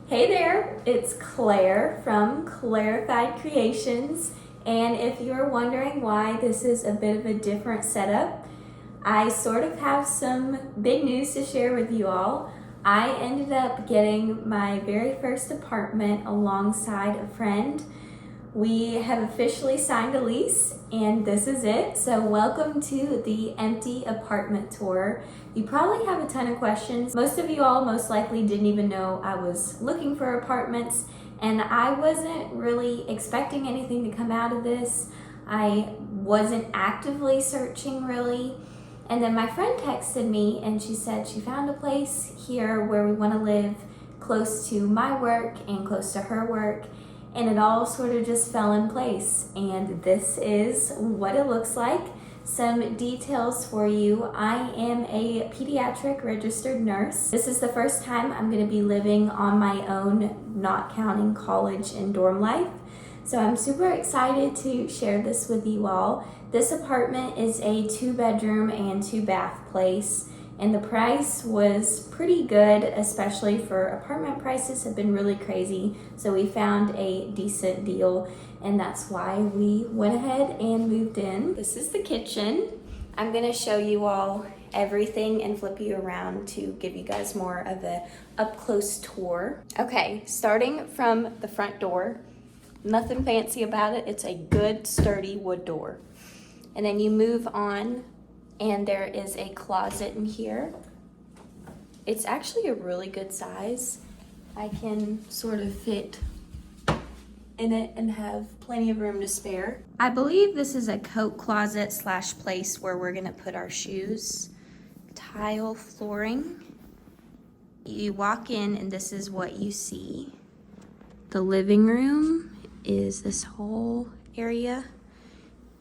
Hey there, it's Claire from Clairified Creations, and if you're wondering why this is a bit of a different setup, I sort of have some big news to share with you all. I ended up getting my very first apartment alongside a friend. We have officially signed a lease, and this is it. So welcome to the empty apartment tour. You probably have a ton of questions. Most of you all most likely didn't even know I was looking for apartments, and I wasn't really expecting anything to come out of this. I wasn't actively searching really. And then my friend texted me and she said she found a place here where we want to live close to my work and close to her work. And it all sort of just fell in place. And this is what it looks like. Some details for you. I am a pediatric registered nurse. This is the first time I'm going to be living on my own, not counting college and dorm life. So I'm super excited to share this with you all. This apartment is a 2-bedroom and 2-bath place. And the price was pretty good, especially for apartment prices have been really crazy. So we found a decent deal, and that's why we went ahead and moved in. This is the kitchen. I'm gonna show you all everything and flip you around to give you guys more of a up-close tour. Okay, starting from the front door, nothing fancy about it. It's a good, sturdy wood door. And then you move on, and there is a closet in here. It's actually a really good size. I can sort of fit in it and have plenty of room to spare. I believe this is a coat closet slash place where we're gonna put our shoes. Tile flooring. You walk in and this is what you see. The living room is this whole area.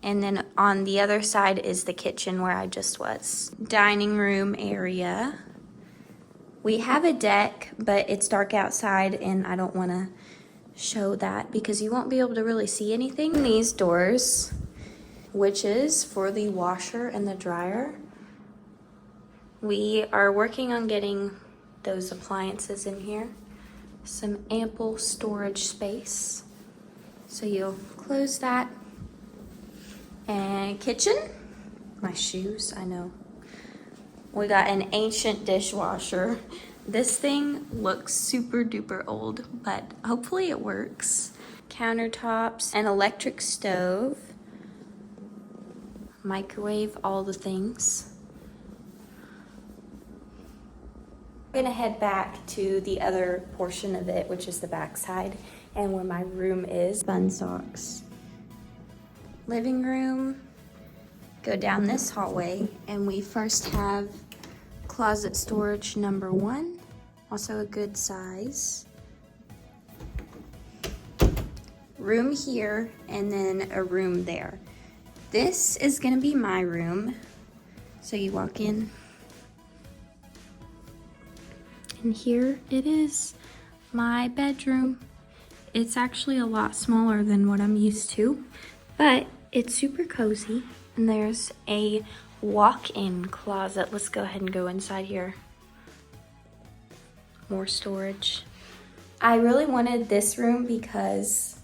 And then on the other side is the kitchen where I just was. Dining room area. We have a deck, but it's dark outside and I don't wanna show that because you won't be able to really see anything. These doors, which is for the washer and the dryer. We are working on getting those appliances in here. Some ample storage space. So you'll close that. And kitchen, my shoes, I know. We got an ancient dishwasher. This thing looks super duper old, but hopefully it works. Countertops, an electric stove, microwave, all the things. I'm gonna head back to the other portion of it, which is the back side, and where my room is. Bun socks. Living room, go down this hallway, and we first have closet storage number 1, also a good size. Room here, and then a room there. This is gonna be my room. So you walk in, and here it is, my bedroom. It's actually a lot smaller than what I'm used to, but it's super cozy. And there's a walk-in closet. Let's go ahead and go inside here. More storage. I really wanted this room because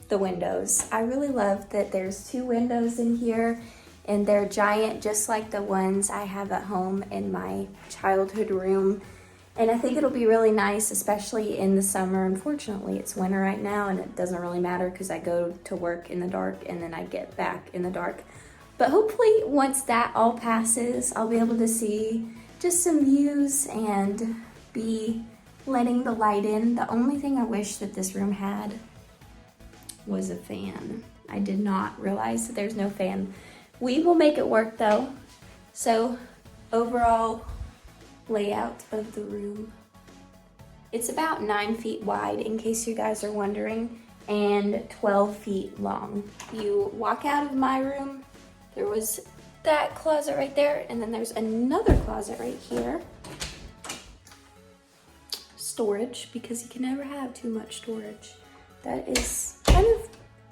the windows. I really love that there's 2 windows in here, and they're giant, just like the ones I have at home in my childhood room. And I think it'll be really nice, especially in the summer. Unfortunately, it's winter right now, and it doesn't really matter because I go to work in the dark and then I get back in the dark. But hopefully, once that all passes, I'll be able to see just some views and be letting the light in. The only thing I wish that this room had was a fan. I did not realize that there's no fan. We will make it work though. So, overall layout of the room. It's about 9 feet wide, in case you guys are wondering, and 12 feet long. You walk out of my room, there was that closet right there, and then there's another closet right here. Storage, because you can never have too much storage. That is kind of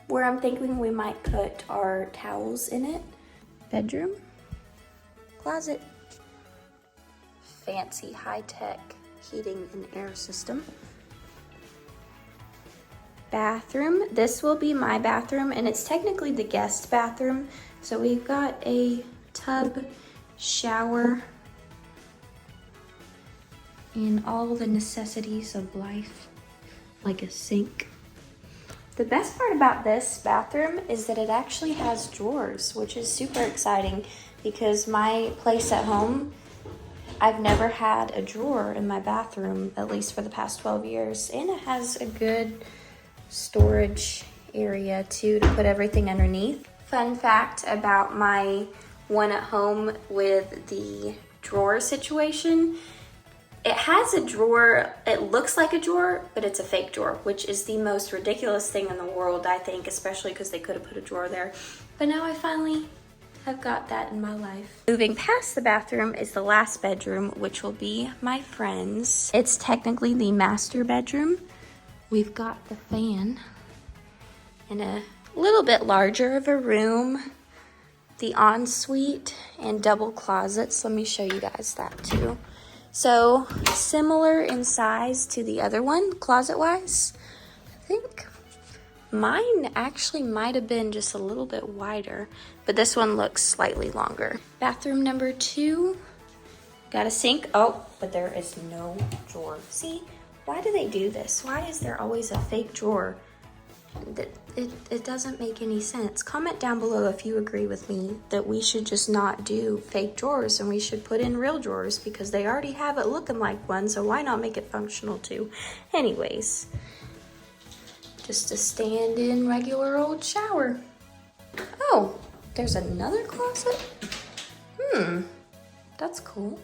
where I'm thinking we might put our towels in it. Bedroom, closet. Fancy high-tech heating and air system. bathroom. This will be my bathroom, and it's technically the guest bathroom. So we've got a tub, shower, and all the necessities of life, like a sink. The best part about this bathroom is that it actually has drawers, which is super exciting because my place at home, I've never had a drawer in my bathroom, at least for the past 12 years. And it has a good storage area too to put everything underneath. Fun fact about my one at home with the drawer situation, it has a drawer, it looks like a drawer, but it's a fake drawer, which is the most ridiculous thing in the world, I think, especially because they could have put a drawer there. But now I finally have got that in my life. Moving past the bathroom is the last bedroom, which will be my friend's. It's technically the master bedroom. We've got the fan and a little bit larger of a room, the ensuite and double closets. Let me show you guys that too. So similar in size to the other one, closet-wise. I think mine actually might have been just a little bit wider, but this one looks slightly longer. Bathroom number 2, got a sink. Oh, but there is no drawer. See, why do they do this? Why is there always a fake drawer? It doesn't make any sense. Comment down below if you agree with me that we should just not do fake drawers and we should put in real drawers, because they already have it looking like one, so why not make it functional too? Anyways, just a stand-in regular old shower. Oh, there's another closet? That's cool.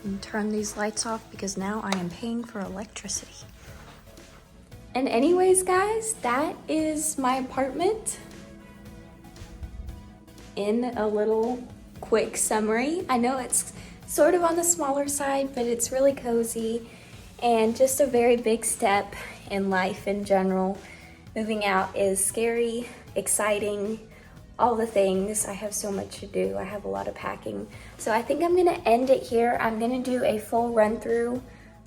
And turn these lights off because now I am paying for electricity. And anyways, guys, that is my apartment in a little quick summary. I know it's sort of on the smaller side, but it's really cozy and just a very big step in life in general. Moving out is scary, exciting, all the things. I have so much to do. I have a lot of packing. So I think I'm gonna end it here. I'm gonna do a full run through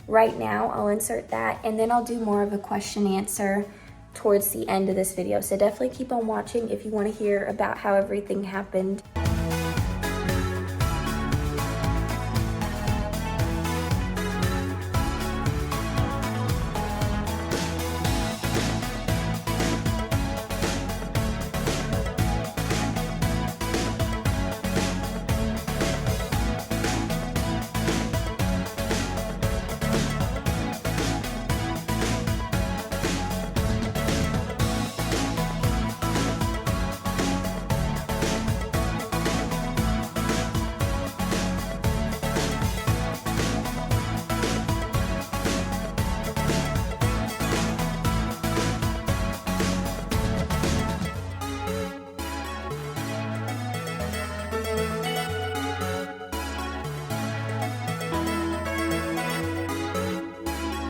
right now. I'll insert that, and then I'll do more of a question answer towards the end of this video. So definitely keep on watching if you wanna hear about how everything happened.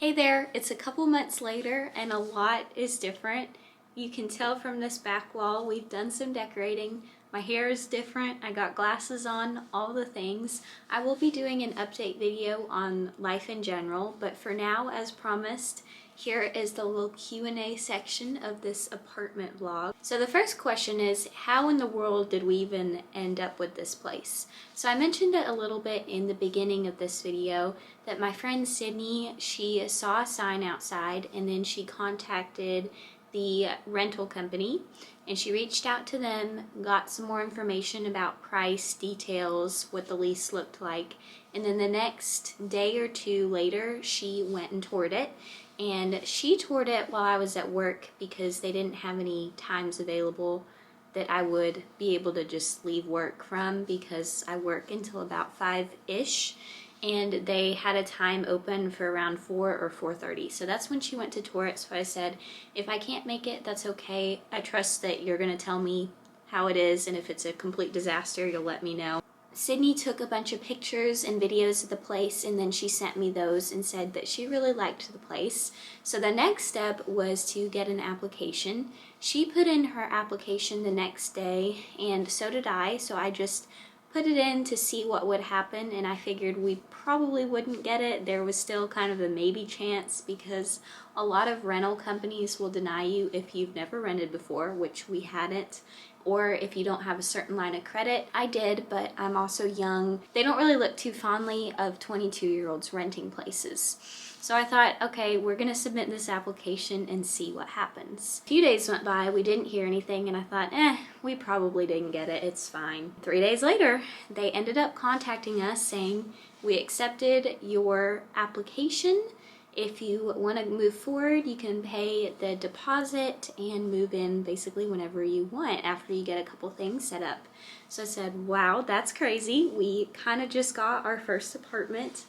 Hey there, it's a couple months later and a lot is different. You can tell from this back wall we've done some decorating. My hair is different, I got glasses on, all the things. I will be doing an update video on life in general, but for now, as promised, here is the little Q&A section of this apartment vlog. So the first question is, how in the world did we even end up with this place? So I mentioned it a little bit in the beginning of this video that my friend Sydney, she saw a sign outside and then she contacted the rental company and she reached out to them, got some more information about price, details, what the lease looked like, and then the next day or two later she went and toured it. And she toured it while I was at work because they didn't have any times available that I would be able to just leave work from, because I work until about 5-ish and they had a time open for around 4 or 4:30. So that's when she went to tour it. So I said, if I can't make it, that's okay. I trust that you're gonna tell me how it is, and if it's a complete disaster, you'll let me know. Sydney took a bunch of pictures and videos of the place, and then she sent me those and said that she really liked the place. So the next step was to get an application. She put in her application the next day, and so did I. So I just put it in to see what would happen, and I figured we probably wouldn't get it. There was still kind of a maybe chance because a lot of rental companies will deny you if you've never rented before, which we hadn't, or if you don't have a certain line of credit. I did, but I'm also young. They don't really look too fondly of 22-year-olds renting places. So I thought, okay, we're gonna submit this application and see what happens. A few days went by, we didn't hear anything, and I thought, we probably didn't get it, it's fine. 3 days later, they ended up contacting us saying, we accepted your application. If you wanna move forward, you can pay the deposit and move in basically whenever you want after you get a couple things set up. So I said, wow, that's crazy. We kind of just got our first apartment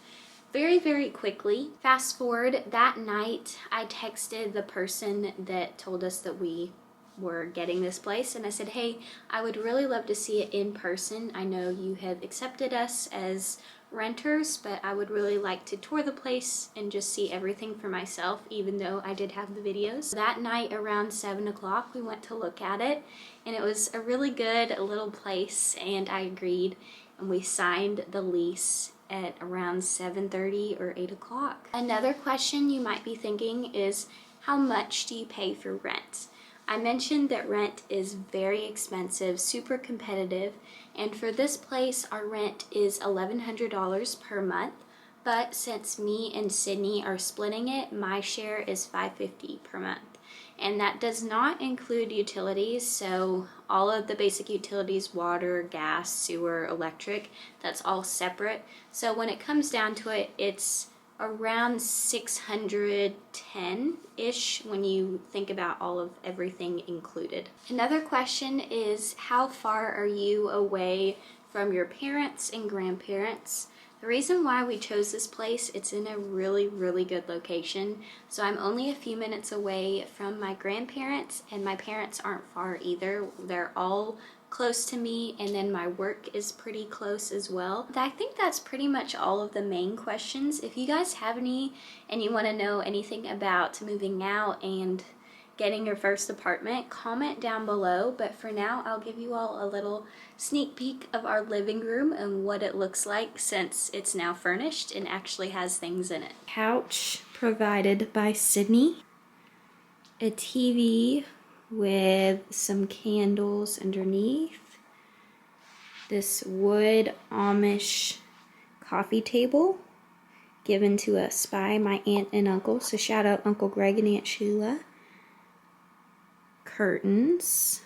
very, very quickly. Fast forward, that night I texted the person that told us that we were getting this place, and I said, hey, I would really love to see it in person. I know you have accepted us as renters, but I would really like to tour the place and just see everything for myself, even though I did have the videos. That night around 7 o'clock we went to look at it, and it was a really good little place, and I agreed, and we signed the lease at around 7:30 or 8 o'clock. Another question you might be thinking is, how much do you pay for rent? I mentioned that rent is very expensive, super competitive, and for this place our rent is $1,100 per month, but since me and Sydney are splitting it, my share is $550 per month. And that does not include utilities, so all of the basic utilities, water, gas, sewer, electric, that's all separate. So when it comes down to it, it's around $610-ish when you think about all of everything included. Another question is, how far are you away from your parents and grandparents? The reason why we chose this place, it's in a really, really good location. So I'm only a few minutes away from my grandparents, and my parents aren't far either. They're all close to me, and then my work is pretty close as well. I think that's pretty much all of the main questions. If you guys have any and you want to know anything about moving out and getting your first apartment, comment down below. But for now, I'll give you all a little sneak peek of our living room and what it looks like since it's now furnished and actually has things in it. Couch provided by Sydney. A TV with some candles underneath. This wood Amish coffee table given to us by my aunt and uncle. So shout out Uncle Greg and Aunt Sheila. Curtains,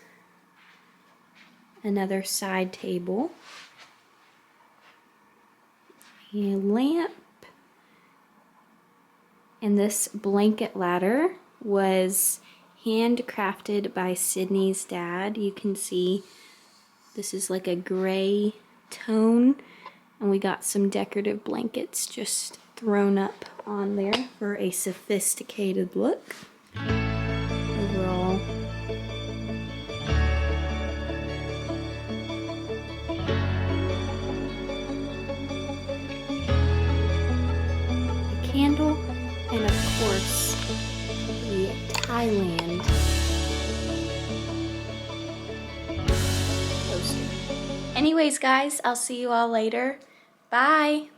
another side table, a lamp, and this blanket ladder was handcrafted by Sydney's dad. You can see this is like a gray tone, and we got some decorative blankets just thrown up on there for a sophisticated look. Overall, candle, and of course the Thailand poster. Anyways guys, I'll see you all later. Bye!